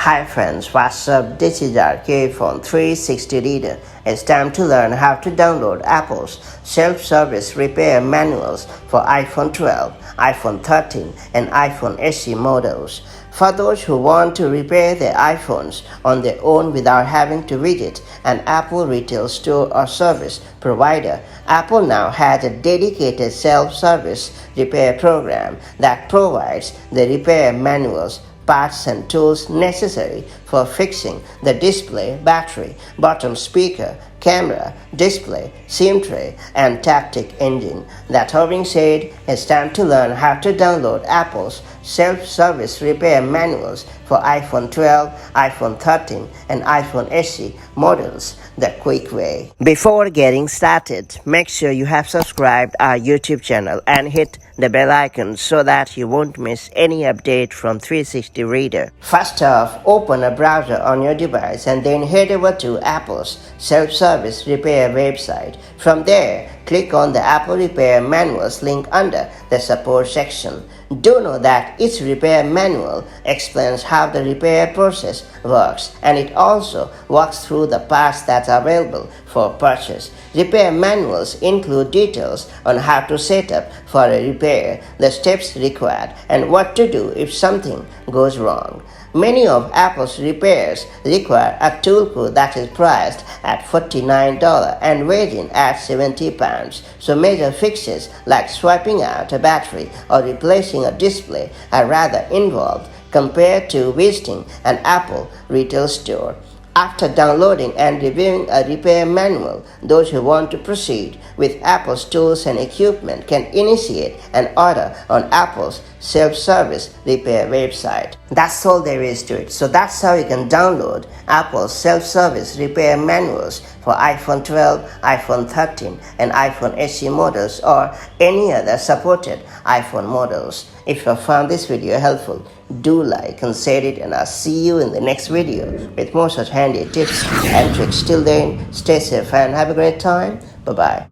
Hi friends, what's up? This is our iPhone 360 reader. It's time to learn how to download Apple's self-service repair manuals for iPhone 12, iPhone 13, and iPhone SE models. For those who want to repair their iPhones on their own without having to visit an Apple retail store or service provider, Apple now has a dedicated self-service repair program that provides the repair manuals, parts and tools necessary for fixing the display, battery, bottom speaker, camera, display, SIM tray, and Taptic engine. That having said, it's time to learn how to download Apple's self-service repair manuals for iPhone 12, iPhone 13, and iPhone SE models the quick way. Before getting started, make sure you have subscribed our YouTube channel and hit the bell icon so that you won't miss any update from 360 Reader. First off, open a browser on your device and then head over to Apple's self-service repair website. From there, click on the Apple Repair Manuals link under the support section. Do know that each repair manual explains how the repair process works, and it also walks through the parts that are available for purchase. Repair manuals include details on how to set up for a repair, the steps required, and what to do if something goes wrong. Many of Apple's repairs require a toolkit that is priced at $49 and weighs in at 70 pounds, so major fixes like swapping out a battery or replacing a display are rather involved compared to visiting an Apple retail store. After downloading and reviewing a repair manual, those who want to proceed with Apple's tools and equipment can initiate an order on Apple's self-service repair website. That's all there is to it. So that's how you can download Apple's self-service repair manuals for iPhone 12, iPhone 13, and iPhone SE models or any other supported iPhone models. If you found this video helpful, do like and share it, and I'll see you in the next video with more such handy tips and tricks. Till then, stay safe and have a great time. Bye-bye.